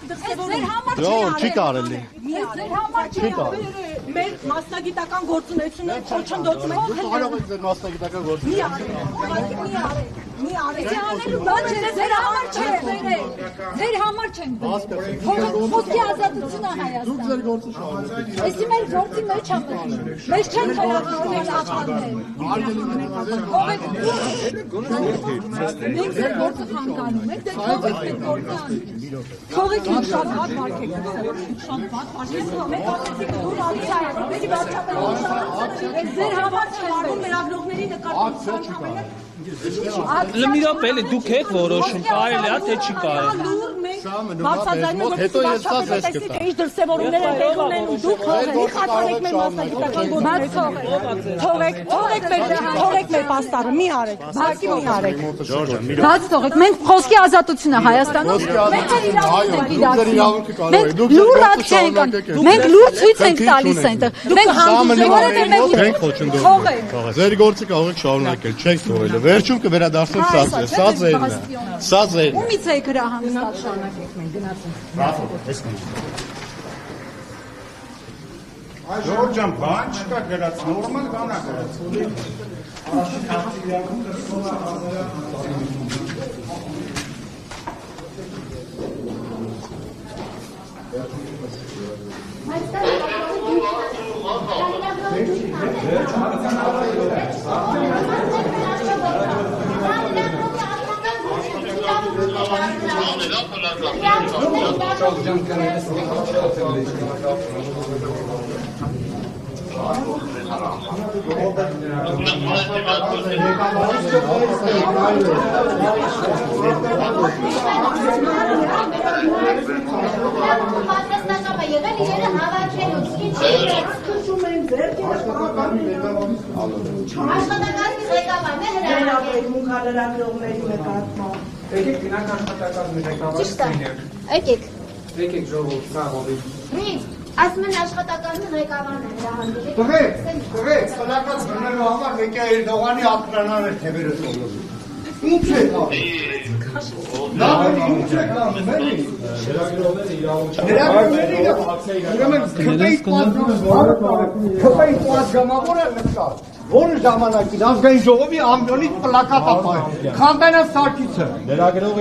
Չի կարելի։ Մեր մասնագիտական գործունեությունը խոչընդոտում է։ Կարող եք ձեր մասնագիտական գործունեությունը։ Մի արեք, ձեր համար չէ, ձեր համար չեն խոսքի ազատությունը Հայաստան։ Ձեր գործը շահագործեք։ Էսի մեր գործի մեջ է մտնում։ Մեզ չեն խելացել աշխատել։ Մենք ձեր գործը խանգարում ենք, դե թողեք մեր գործը անենք։ Թողեք ինձ շատ վատ վարկեք, շատ վատ վարկեք։ Մենք ասեցիք դուր ալիցա է, դեպի վարչապետը ձեր համար չեն արվում լրագրողների նկատմամբ։ Լմիրապ էլի դուք եք որոշում, կարելի է թե չի կարելի։ Հետո ես սա ձեզ կտա։ Ինչ դրսևորումներ են եղել ու դուք խաթարեք մեր մասնագիտական գործունեությունը։ Թողեք մեր պաստառը, մի արեք, բացի մի արեք։ Բաց թողեք, մենք խոսքի ազատությունը Հայաստանում, մենք իրավունք ենք իրացնում։ Լուր ակցիա ենք անում, մենք լուր ցույց ենք տալիս այնտեղ։ Մենք որևէ չենք խոչընդոտում։ Ձեր գործը կարող եք շարունակել, չեք թողել։ Վերջում կվերադառնամ սա ձերն է։ Սա ձերն է։ Ումից եք հրահանգստալ շարունակեք մենք գնացինք։ Ժողովուրդ ջան, բան չկա գրած, նորմալ բան է գրած։ Եկեք ժողովուրդ, սաղովի։ Ասում են աշխատակազմի ղեկավարն է հրահանգել։ Տղեկ, խնակած բնելու համար մեկ է Էրդողանի ակրանան է թևերը տոլում։ Ինչ է կանում։ Լավ է, ինչ է կանում, էլի։ Լրագրողները քպեի պատգամավոր է նկար։ Որը ժամանակին ազգային ժողովի ամբյոնից պլակատ է պահել։ Խանդանյան Սարգիսը։ Լրագրողը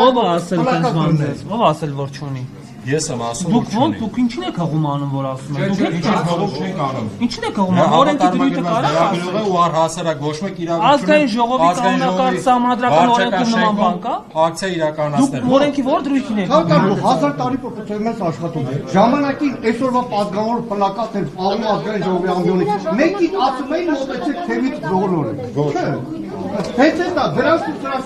Ով ասել տենց բաններ, ով ասել որ չունի։ Ես եմ ասում Դուք ոնց դուք ինչին եք հղում անում որ ասում եք։ Դուք ինչ հողով չեք անում։ ինչին եք հղում անում, օրենքի դրույթը կարա։ Լրագրողը ու առհասարակ ոչ մեկ իրավունք Ազգային ժողովի կանոնակարգ սահմանադրական օրենքն նման բան կա։ Ակցիա իրականացնել։ Դուք օրենքի ո՞ր դրույթին եք։ 1000 տարի պրոցեսներից աշխատում է։ Ժամանակին այսօրվա պատգամավոր պլակատ էր պահում ազգային ժողովի ամբիոնից։ Մեկին ասում էին մոտեցեք թևից բոլորը։ Չէ։ Հենց դա դրանց ու դրանց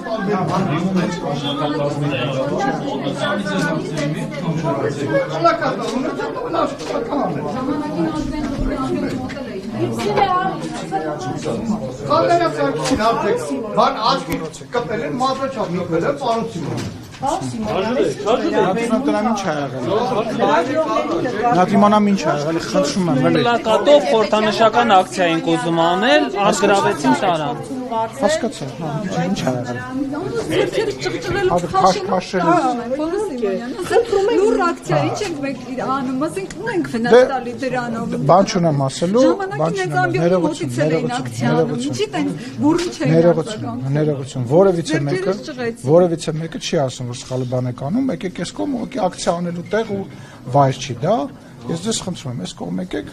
Նատիմանամ ինչ ա եղել, խնդրում եմ, էլի։ Պլակատով խորհրդանշական ակցիա ենք ուզում անել, ազգրավեցին տարան։ Հասկացա, ինչ ա եղել։ Լուր ակցիա, ինչ ենք մենք անում, ասենք ունենք վնաս տալի դրանով։ Բան չունեմ ասելու, բան չունեմ, ներողություն, որևիցե մեկը չի ասում, որ սխալ բան եք անում, եկեք այս կողմ ուղղակի ակցիա անելու տեղ ու վայր չի դա, ես ձեզ խնդրում եմ, այս կողմ եկեք,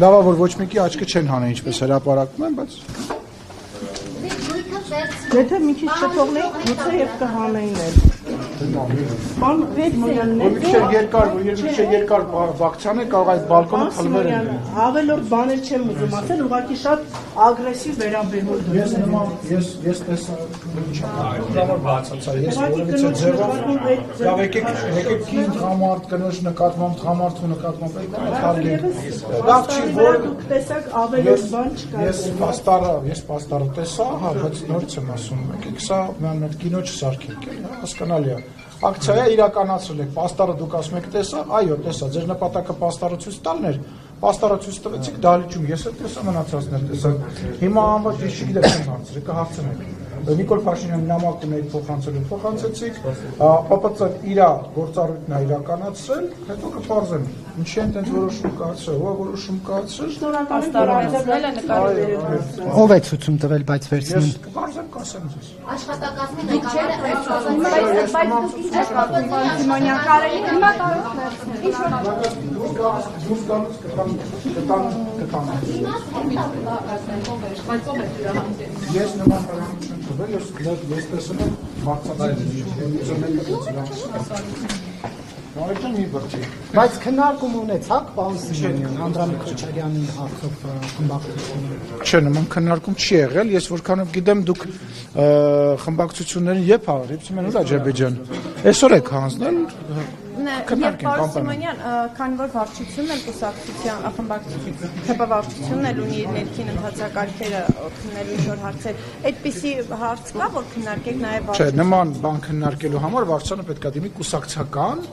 լավ է, որ ոչ մեկի աչքը չեն հանել, ինչպես հրապարակում են, բայց Եթե մի քիչ չթողնեիք, գուցե եւ կհանեին էլ։ Բան Մի քիչ երկար վակցիան է կարող այդ բալկոնը խլվել է։ Ավելորդ բաներ չեմ ուզում ասել, ուղղակի շատ ագրեսիվ վերաբերմունք։ Ես տեսա ինչ է բացացա, ես որևիցե ձևով լավ եկեք կին համարտ կնոջ նկատմամբ համարտու նկատմամբ այդ հարգել։ Լավ չի որ դուք տեսակ ավելորդ բան չկա։ Ես պաստառը տեսա, հա, բայց նորից եմ ասում, եկեք սա մի կինո չսարքենք, հասկանալի է։ Ակցիա իրականացրել եք, պաստառը դուք ասում եք տեսա, այո, տեսա, ձեր նպատակը պաստառը ցույց տալն էր, պաստառը ցույց տվեցիք դահլիճում, ես էլ տեսա մնացածներ տեսա։ Հիմա անվաճ ես չգիտեմ չեմ հարցրել, կհարցնեք։ Նիկոլ Փաշինյանի նամակն այդ փոխանցեցիք, ՊՊՑ-ն իր գործառույթն է իրականացրել, հետո կփարզեմ ինչի են տենց որոշում կայացրել, ով է որոշում կայացրել։ Պաստառացնել է նկարել։ Ով է ցույցում տվել, բայց վերցնում։ Ես կփարզեմ, կասեմ ձեզ։ Աշխատակազմի ղեկավարը Սիմոնյան կարելի հիմա Դուք գալուց կտան։ Ես նման բան չեմ տվել, ես տեսել եմ Բայց քննարկում ունեցաք պարոն Սիմոնյան Անդրանիկ Քոչարյանին հարցով խմբակցությունը։ Չէ, նման քննարկում չի եղել, ես որքանով գիտեմ դուք խմբակցություններին երբ հարցրեցիք մեն Ադրբեջան։ Այսօր եք հանձնել Պարոն Սիմոնյան, քանի որ վարչությունն էլ կուսակցության խմբակցությունն էլ ունի իր ներքին ընթացակարգերը քննելու ինչ-որ հարցեր, այդպիսի հարց կա, որ քննարկեք նաև Չէ, նման բան քննարկելու համար վարչությանը պետք է դիմի կուսակցական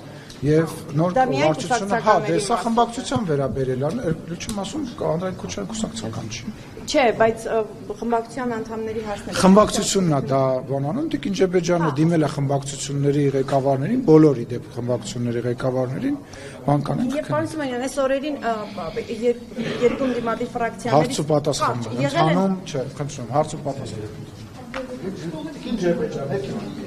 եւ նոր վարչությունը, հա, դե սա խմբակցության վերաբերել է, լուչում ասում Անդրանիկ Քոչարյանը կուսակցական չի։ Չէ, բայց խմբակցության անդամների հարցները Խմբակցությունն է դա բանանում, Տիկին Ջեբեջյանը դիմել է խմբակցությունների ղեկավարներին, բոլորի դեպ խմբակցությունների ղեկավարներին, բան կանենք։ Եվ պարոն Սիմոնյան, այս օրերին երկու դիմադի ֆրակցիաների Հարց ու պատասխան ընթանում, չէ, խնդրում, հարց ու պատասխան։ Տիկին Ջեբեջյան,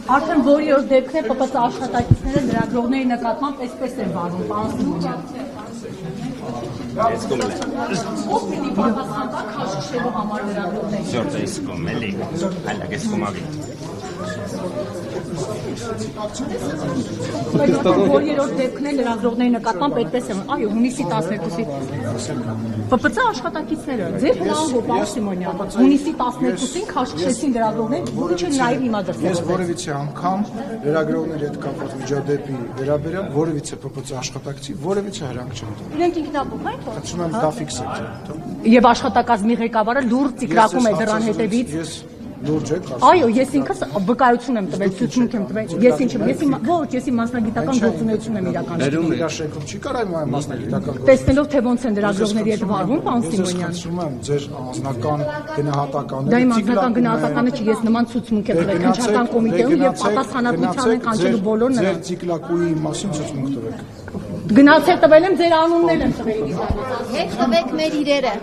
Արդեն որի օր դեպքն է ՊՊՑ աշխատակիցները լրագրողների նկատմամբ այսպես են վարվում, պարոն Սիմոնյան։ Ո՞վ պիտի պատասխան տա քաշքշելու համար լրագրողներին։ Ձորտը իսկում էլի, հալակ ես կոմավի։ Բայց որի օր դեպքն է լրագրողների նկատմամբ այդպես են, այո, հունիսի 12-ի ՊՊՑ աշխատակիցները, ձեր հնարավոր պարոն Սիմոնյան, հունիսի 12-ին քաշքշեցին լրագրողներին, ինչը նաև հիմա դրսևորվեց։ Ես որևիցե անգամ լրագրողների հետ կապված միջադեպի վերաբերյալ որևիցե ՊՊՑ աշխատակցի որևիցե հրանք չեմ տվել։ Իրենք ինքնաբուխ են թող։ Խնդրում եմ դա ֆիքսեք։ Եվ աշխատակազմի ղեկավարը լուրջ ծիկրակում է դրան հետևից։ Ես լուրջ եք ասում։ Այո, ես ինքս վկայություն եմ տվել, ցույցմունք եմ տվել։ Ես ինչ եմ, ոչ, ես իմ մասնագիտական գործունեություն եմ իրականացնում։ Իր շեքում չի կարող այ մասնագիտական Տեսնելով թե ոնց են լրագրողների հետ վարվում, պարոն Սիմոնյան։ Ես խնդրում եմ ձեր անձնական գնահատականը։ Դա իմ անձնական գնահատականը չի, ես նման ցույցմունք եմ տվել քննչական կոմիտեում եւ պատասխանատվության են կանչելու բոլոր նրանց։ Ձեր ցիկլակուի մասին ցույցմունք տվեք։ Գնացել տվել եմ ձեր անուններն եմ տվել։ հետ տվեք մեր իրերը։